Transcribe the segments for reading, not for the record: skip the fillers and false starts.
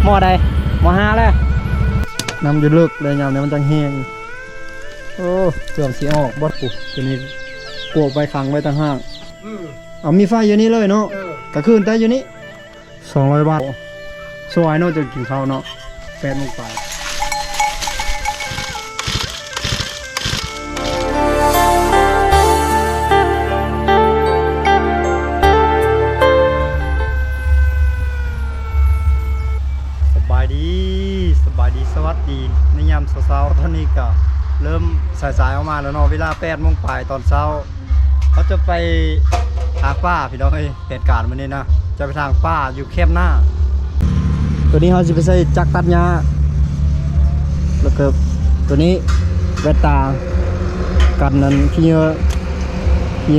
หม้อใดหม้อห้าแล้วน้ำจะเลิกเลยยามนี้มันจังแห้งโอ้เสื่อมสีออกบดปุ๊บทีนี้กลัวไปขังไว้ตั้งห้างเอามีไฟอยู่นี่เลยเนาะกระคืนแต่อยู่นี่200 บาทสวยเนาะจะกินข้าวเนาะ8 โมงไปสบายดีสวัสดีในยามเช้าๆตอนนี้ก็เริ่มสายๆออกมาแล้วเนาะเวลา8 โมงไปตอนเช้าเขาจะไปทางป้าพี่น้องเอ้ยเหตุการณ์วันนี้นะจะไปทางป้าอยู่เข้มหน้าตัวนี้เขาจะไปใส่จักรตัดหญ้าแล้วก็ตัวนี้แวตตากันนั้นที่เย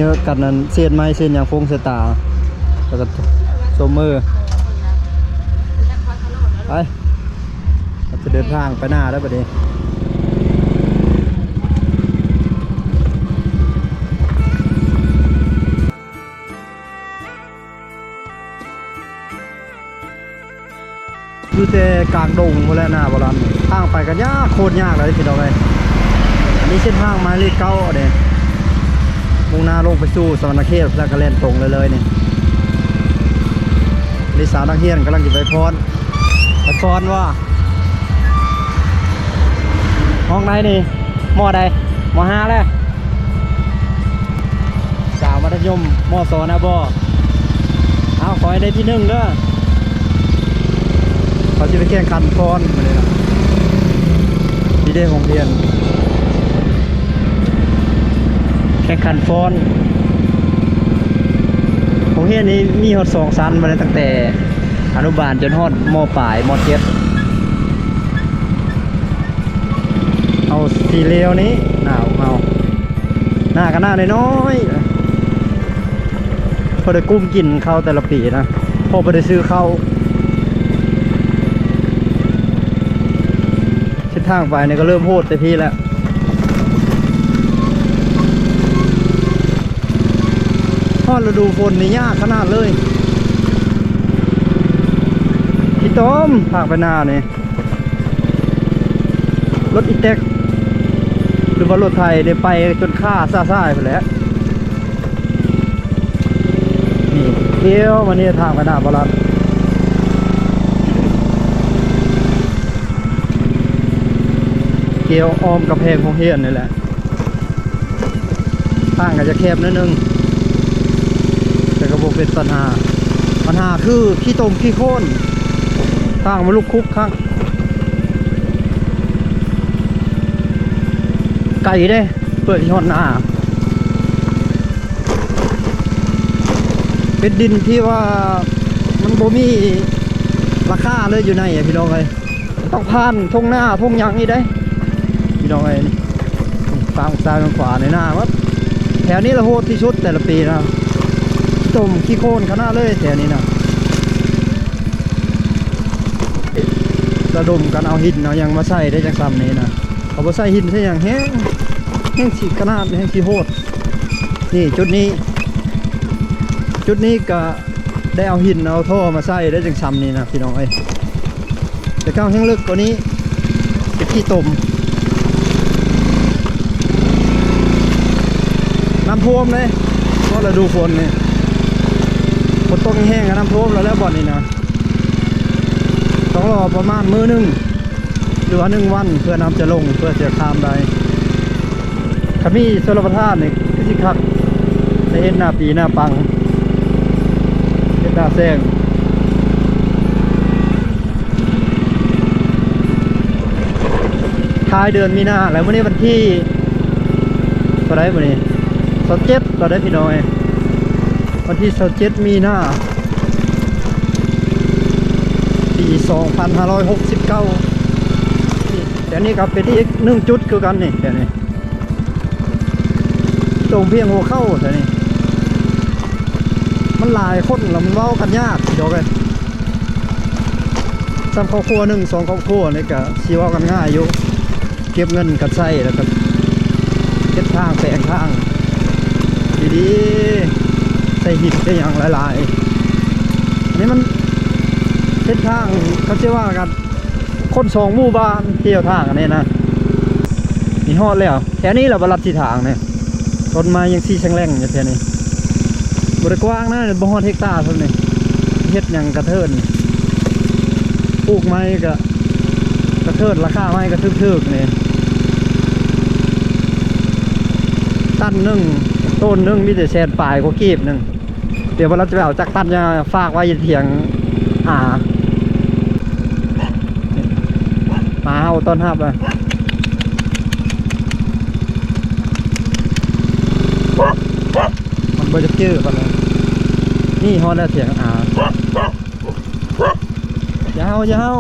อะกันนั้นเส้นไม้เส้นอย่างฟงเสตาแล้วก็โซมมือไปเราจะเดินทางไปหน้าแล้วประเดี๋ยวอยู่แต่กลางดงพวกแล้วหน้าโบราณทางไปกันยากโคตรยากเลยพี่น้องเลยอันนี้เส้นทางไม้เลขเก้าเนี่ยมุ่งหน้าลงไปสู่สวรรณเขตแล้วก็เล่นตรงเลยนี่ลิสาวนักเรียนกำลังจะไปพรว่าห้องไหนนี่มอใดมห้าแล้วสาวมัธยมมสองนะบ่เอาขอให้ได้ที่ 1เด้อเขาจะไปแข่งขันพรมาเลยนะที่ได้ของเรียนแข่งขันพรของเรียนนี้มีฮอด2 ชั้นมาเลยตั้งแต่อนุบาลจนฮอดม.ปลายม.7เอาสีเหลวนี้หน้าเอาหน้ากันหน้าน้อยพอได้กุ้มกินข้าวแต่ละปีนะพอไปได้ซื้อข้าวเส้นทางไปเนี่ยก็เริ่มโหดแต่พี่แล้วพอฤดูฝนนี่ยากขนาดเลยพี่ต้มทางไปหน้าเนี่ยรถอีแท็กหรือว่ารถไทยได้ไปจนค่าซ่าๆไปแล้วนี่เที่ยวมาเนี่ยทางไปหน้าบาลัดเกี่ยวอ้อมกับแพงของเฮียนนี่แหละทางก็จะแคบนิดนึงแต่ก็บอกเป็นปัญหาคือขี้ตมขี้โค่นทางมาลุกคุกข้างไก่เด้เปิดที่หอดหน้าเป็นดินที่ว่ามันบ่มีราคาเลยอยู่ในพี่น้องเลยต้องผ่านทุ่งหน้าทุ่งยางนี่ได้พี่น้องเลยฝั่งซ้ายฝั่งขวาในหน้าวัดแถวนี้เราโหดที่สุดแต่ละปีนะต้มขี้โคลนขนาดเลยแถวนี้นะระดมกันเอาหินเอายังมาใส่ได้จากซ้ำนี้นะเขาไปใส่หินใส่อย่างแห้งฉีกขนาดแห้งฉีโหดนี่จุดนี้ก็ได้เอาหินเอาท่อมาใส่ได้จากซ้ำนี้นะพี่น้องเอ้ยแต่ก้าวแห้งลึกกว่านี้เป็นขี้ตมน้ำท่วมเลยก็ฤดูฝนเนี่ยฝนตกแห้งกับน้ำท่วมแล้วบ่อนนี้นะต้องรอประมาณมื้อนึงหรือว่า1 วันเพื่อน้ำจะลงเพื่อจะข้ามได้ถ้ามีชลประทานนี่ก็สิคักได้เห็นหน้าปีหน้าปังเห็นหน้าแซงท้ายเดือนมีนาแล้ววันนี้วันที่เท่าไรวันนี้27เราได้พี่น้อยวันที่27มีนาปี2569แต่นี่ก็เป็นที่อีก1 จุดคือกันนี่แต่นี่ตรงเพียงหัวเข้าแต่นี่มันหลายคนแล้วมันเว้ากันยากเดี๋ยวกัน3 ครอบครัว1 2 ครอบครัวนี่ก็สิเว้ากันง่ายอยู่เก็บเงินกันใช้แล้วก็เก็บทางแปลงทางดีๆใส่หินใส่อย่างหลายๆอันนี้มัน เส้นทางเขาชื่อว่ากันคนสองหมู่บ้านเที่ยวทางอันนี้นะมีฮอดแล้วแค่นี้แหละบรัดที่ทางเนี่ยต้นไม้ยังซีแฉงอยู่แค่นี้บริกว้างนะบ่ฮอดเฮกตาร์เท่านี้เฮ็ดหยังกระเทินปลูกไม้ก็กระเทินราคาไม้ก็ทึกๆนี่ตันหนึ่งต้นหนึ่งมีแต่แสนปลายก็กีบหนึ่งเดี๋ยวเราจะไปเอาจักตันจะฝากไว้เถียงมาเอาต้นฮับเลยมันบ่จะจื้อกันเลยนี่ฮอดแล้วเถียงยาว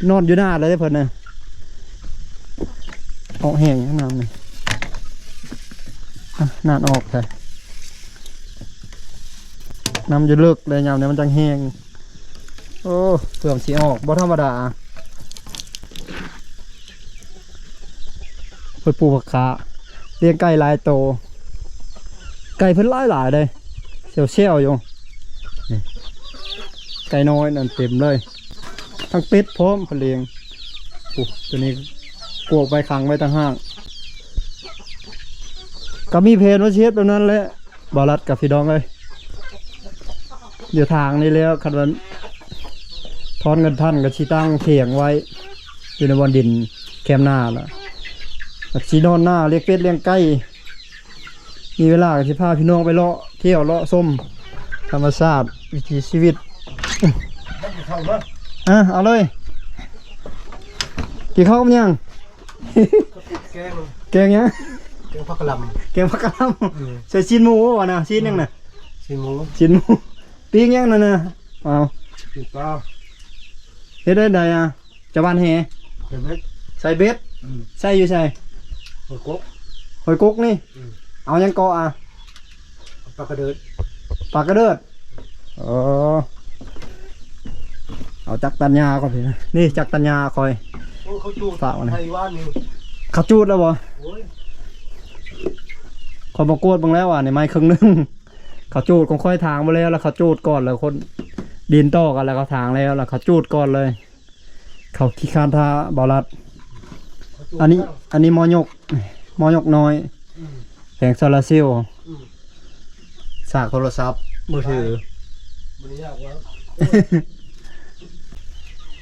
นอนอยู่หน้าเลยเพิ่นน่ะออกแห้งน้ำนี่นานออกเลยน้ำจะเลิกเลยยามนี้มันจังแห้งโอ้เปลือกสีออกบ่ธรรมดาเพิ่นปลูกผักขาเลี้ยงไก่หลายโตไก่เพิ่นหลายเลยเชี่ยวอยู่นี่ไก่น้อยนั่นเต็มเลยทั้งเป็ดพร้อมเพิ่นเลี้ยงโอ้ตัวนี้กวกไปขังไว้ตั้งห้างก็มีเพนว่าเชียดแบบนั้นแหละบอลัดกับพี่ดองเลยเดี๋ยวทางนี้แล้วคันวันทอนเงินท่านกับชีตั้งเถียงไว้อยู่ในวันดินแคมหน้าล่ะชีนอนหน้าเลี้ยงเป็ดเลี้ยงไก่มีเวลาที่พาพี่น้องไปเลาะเที่ยวเลาะส้มธรรมชาติวิถีชีวิตเอาเลยกี่ข้าวมั้ยยังแกงยังแกงผักกะหล่ำแกงผักกะหล่ำใส่ชิ้นหมูวะนะชิ้นยังน่ะชิ้นหมูปิ้งยังน่ะนะเอาปิ้งปลาเฮ็ดได้ใดอ่ะจะบ้านแห่ใส่เบ็ดใส่อยู่ใส่หอยกกนี่เอายังเกาะอ่ะปลากระเดิดเอาจักตัญญาก่อนพี่นะนี่จักตัญญาคอยฝากนะเขาจูดแล้วบ่คอยมากวดบ้างแล้วอ่ะในไม้ครึ่งนึงเขาจูดคงค่อยทางมาแล้วเขาจูดก่อนเลยคนดินต่อกันแล้วเขาทางแล้วเขาจูดก่อนเลยเขาขี้คานทาบอลัดอันนี้มอยกน้อยแผงโซลาร์เซลล์สากโทรศัพท์มือถือ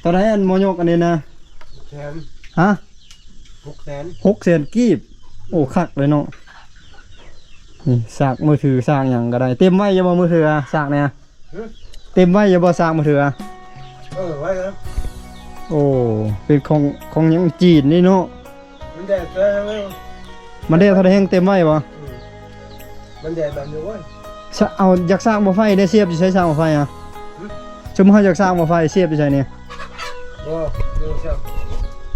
ตอนนั้นมอยกอันนี้นะฮะ600,000กีบโอ้คักเลยเนาะนี่สากมือถือสากอย่างก็ได้เต็มไว้อย่าบ่มือถือสากเนี่ยเต็มไว้อย่าบ่สากมือถือไว้ครับโอ้เป็นของยังจีนนี่เนาะมันแดดเลยมันได้เท่าไหร่แห้งเต็มไว้บ่มันแดดแบบนี้เว้ยเอาอยากสร้างบ่ไฟได้เสียบอยู่ใช้สร้างบ่ไฟชุมเฮาอยากสร้างบ่ไฟเสียบอยู่ใช้นี่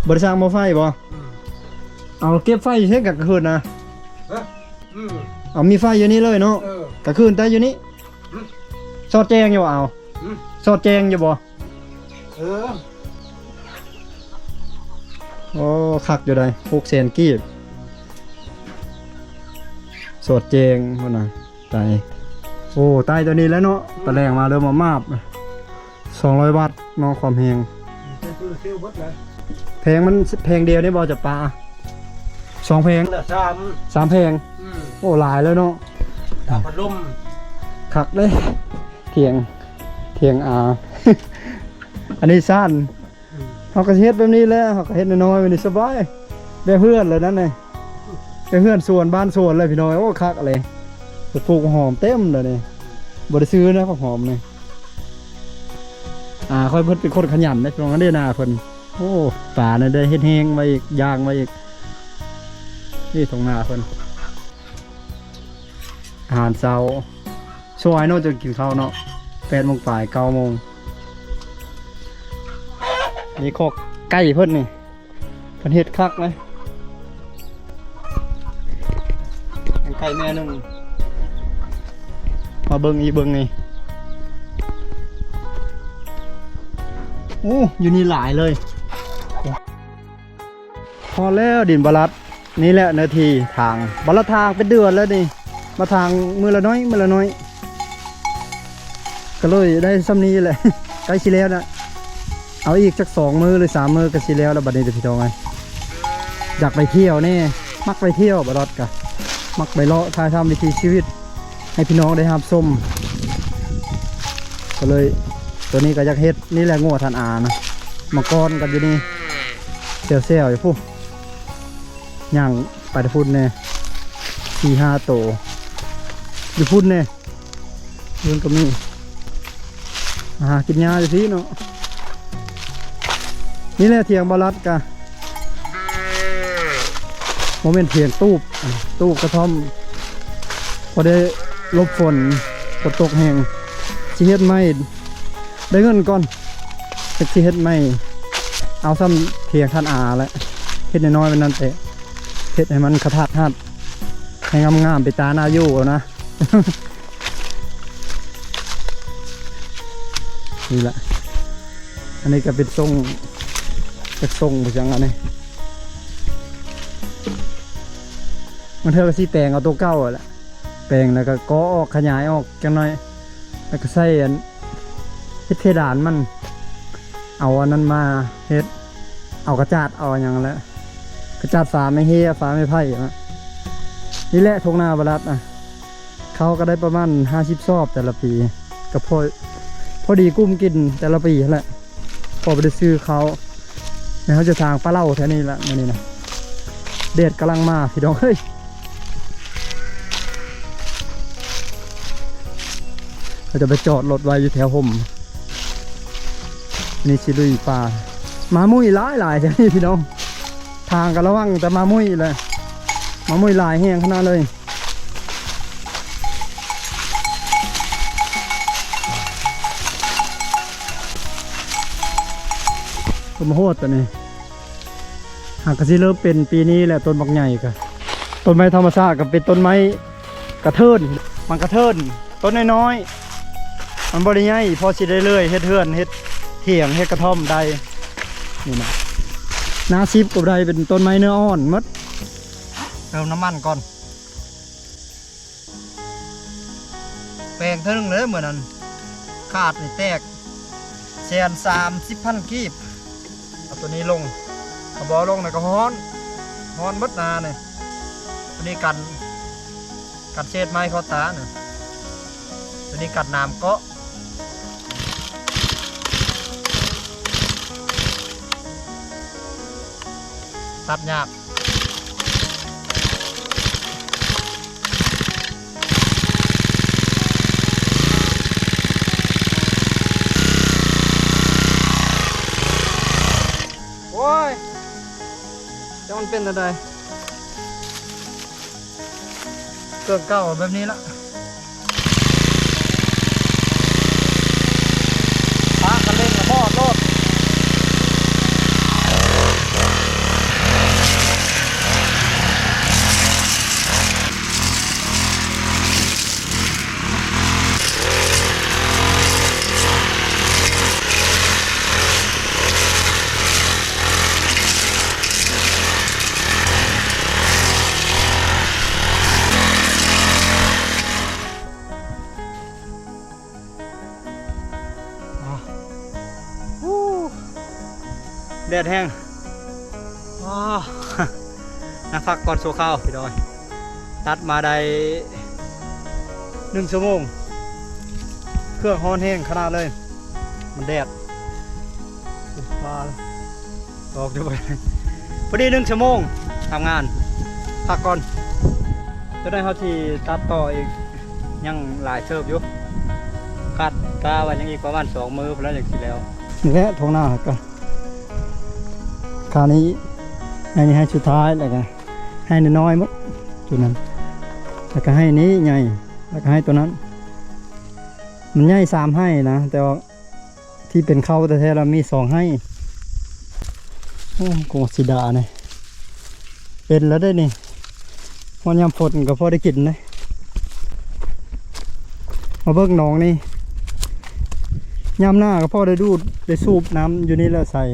บ่ได้สร้างบ่ไฟบ่เอาเก็บไฟอยู่ใช้กลางคืนนะเอามีไฟอยู่นี่เลยเนาะกลางคืนแต่อยู่นี่สอดแจงอยู่เอาสอดแจงอยู่บ่โอ้คักอยู่ได้600,000กีบสอดแจงพุ่นน่ะตายโอ้ตายตัวนี้แล้วเนาะตะแรงมาเริ่มมาบ200 วัตต์เนาะความแรงแพงมันแพงเดียวนี่บ่จะปลา2แพง3แพงโอ้หลายแล้วเนาะพัดลมคักเลยเถียงอันนี้สั้นเขาก็เฮ็ดแบบนี้แหละเขาก็เฮ็ดน้อยๆแบบนี้สบายแบบเพื่อนเลยนั่นเลยแบบเพื่อนส่วนบ้านส่วนเลยพี่น้อยโอ้คักอะไรปลูกหอมเต็มเลยนี่บ่ได้ซื้อนะผักหอมนี่ค่อยเพิ่นเป็นคนขยันนะพี่น้องได้นาเพิ่นโอ้ป่าเนี่ยได้เฮ็ดแห้งมาอีกย่างมาอีกนี่ตรงนาเพิ่นอาหารเช้าช่วยเนาะจะกินข้าวเนาะ8 โมงปลาย9 โมงนี่คอกไก่เพิ่นนี่เพิ่นเฮ็ดคักเลยไก่แม่นึงมาเบิ่งอีเบิ่งนี่โอ้อยู่นี่หลายเลยพอแล้วดินบลัดนี่แหละนาทีทางบลัดทางเป็นเดือนแล้วนี่มาทางมือละน้อย ก็เลยได้ซ้ำนี้แหละ ใกล้สิแล้วนะเอาอีกสัก2 มื้อหรือ3 มื้อก็สิแล้วบัดนี้เด้อพี่น้องไงอยากไปเที่ยวแน่มักไปเที่ยวบ่รอดกะมักไปเลาะถ่ายทำวิถีชีวิตให้พี่น้องได้รับชมก็เลยตัวนี้ก็อยากเฮ็ดนี่แหละงัวทานอานะมังกรกันอยู่นี่เซลอยู่พู่ย่างไปตะพุ่นเนี่ย4-5 ตัวอยู่พุ่นเนี่ยเรื่องก็มีกินยาอยู่ที่เนาะนี่แหละเถียงบาลัดกะโมเมนต์เถียงตูบกระท่อมพอได้ลบฝนตกแห้งสิเฮ็ดไม่ได้เงินก่อนสิเฮ็ดไม่เอาซ้ำเถียงท่านอาแล้วเฮ็ดน้อยๆเป็นนั้นเตะเฮ็ดให้มันกระทัดหัดให้งามๆไปตาหน้าอยู่นะ นี่แหละอันนี้ก็เป็นทรงไปจังอันนี้มันเท่ากับสีแปลงเอาตัวเก้าแหละแปลงแล้วก็ก่อออกขยายออกจังหน่อยแล้วก็ใส่อันเฮ็ดเพดานมันเอาอันนั้นมาเฮ็ดเอากระจาดเอาอย่างนั้นแหละกระจาดฝาไม่เฮียฝาไม่ไผ่นี่แหละทงนาบรัดนะเขาก็ได้ประมาณ50 ซอบแต่ละปีก็พอดีกุ้มกินแต่ละปีแหละพอไปได้ซื้อเขาแล้วเขาจะทางปลาเล่าแถวนี้แหละนี่นะเด็ดกำลังมาพี่น้องเฮ้ยเราจะไปจอดรถไว้อยู่แถวห่มนี่ชิลุยป่ามามุ้ยหลายแถวนี้พี่น้องทางกันระวังแต่มามุ้ยเลยมามุ้ยหลายแห้งขนาดเลยต้นมะโหดตัวนี้หากกระซิเริ่มเป็นปีนี้แหละต้นบักใหญ่กันต้นไม้ธรรมชาติกับเป็นต้นไม้กระเทินมันกระเทินต้นน้อยๆมันบริใหญ่พอสิได้เลยเฮ็ดเทือนเฮ็ดเถียงเฮ็ดกระท่อมได้นี่นะนาซิบกับใดเป็นต้นไม้เนื้ออ่อนมัดเติมน้ำมันก่อนแปลงเท่านึงเลยเหมือนนั้นขาดนี่แตก130,000 กีบเอาตัวนี้ลงเอาบอลงนะก็ฮ้อนมัดนาเนี่ยตัวนี้กันเศษไม้เขาตาเนี่ยตัวนี้กัดน้ำเกาะตัดยากโอ้ยจะมันเป็นอะไรเครื่องเก่าแบบนี้ละพากันเล่นกับพ่อโลดแดดแห้งนักพักก่อนโซข้าวพี่ดอยตัดมาได้1 ชั่วโมงเครื่องฮ้อนแห้งขนาดเลยมันแดดปลาออกจะไปพอดี1 ชั่วโมงทำงานพักก่อนจะได้เขาที่ตัดต่ออีกยังหลายเชิบอยู่คาดกาวันยังอีกประมาณ2 มื้อพอแล้วอย่างที่แล้วนี่แหละทงหน้าก็คราวนี้ให้สุดท้ายแล้วก็ให้น้อยๆมั้งตัวนั้นแล้วก็ให้นี้ใหญ่แล้วก็ให้ตัวนั้นมันใหญ่3 ให้นะแต่ว่าที่เป็นเข้าแต่แท้เรามี2 ให้โอ้กงสีดาเนี่ยเป็นแล้วได้นี่พอยามฝนก็พอได้กินเลยมาเบิกหนองนี่ยามหน้าก็พอได้ดูดได้สูบน้ำอยู่นี่แล้วใส่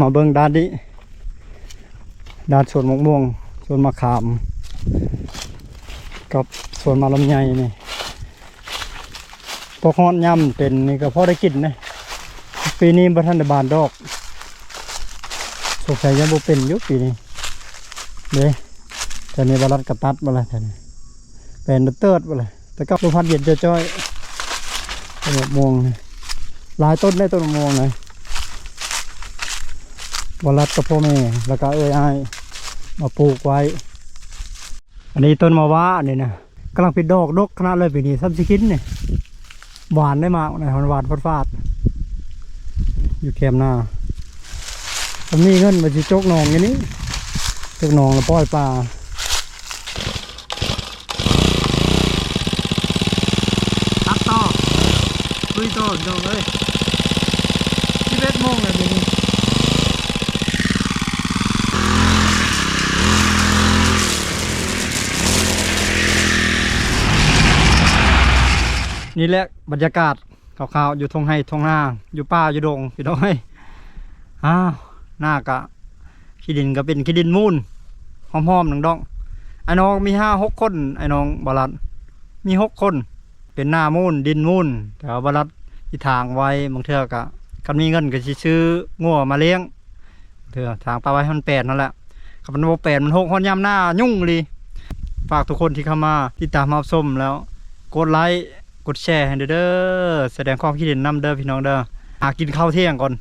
มาเบิ่งด้านนี้ด้านสวนมะม่วงสวนมะขามกับสวนมะลำไยนี่ พวกฮอดย่ำเป็นนี่ก็พอได้กินนะปีนี้บ่ทันได้บานดอกสงสัยยังบ่เป็นอยู่ปีนี้เด้แต่นี่บ่รัดกระตัดบ่ล่ะแท้นี่เป็นเติร์ดบ่ล่ะแต่ก็ลมพัดเย็นจ้อยๆต้นมะม่วงนี่หลายต้นได้ต้นมะม่วงเลยบ่รัดกับพ่อแม่แล้วก็อ้ายมาปลูกไว้อันนี้ต้นมะว้านี่นะกำลังปิดดอกดกขนาดเลยปีนี้ซ้ำสิกินนี่หวานได้มากนะหวานฟาดๆอยู่แคมหน้าผมมีเงินมาจิโจกหนองอย่างนี้โจกหนองแล้วปล่อยปลาตัดต่อลุยต่อพี่น้องเลย11 โมงเลยเดี๋ยวนี้นี่แหละบรรยากาศขาวๆอยู่ทงไห้ทงนาอยู่ป่าอยู่ดงพี่น้อยอ้าวหน้ากะขี้ดินก็เป็นขี้ดินมูลหอมๆหนึ่งดองไอ้น้องมี5-6 คนไอ้น้องบาลัดมี6 คนเป็นหน้ามูลดินมูลแต่ว่าบาลัดที่ทางไว้บางเทื่อกะกันมีเงินก็สิซื้องัวมาเลี้ยงเถื่อทางปลาไว้มัน8นั่นแหละขับมันโบ8มัน6 คนยามหน้ายุ่งเลยฝากทุกคนที่เข้ามาติดตามมาชมแล้วกดไลค์กดแชร์ให้เด้อแสดงความคิดเห็นนำเด้อพี่น้องเด้อกินข้าวเที่ยงก่อน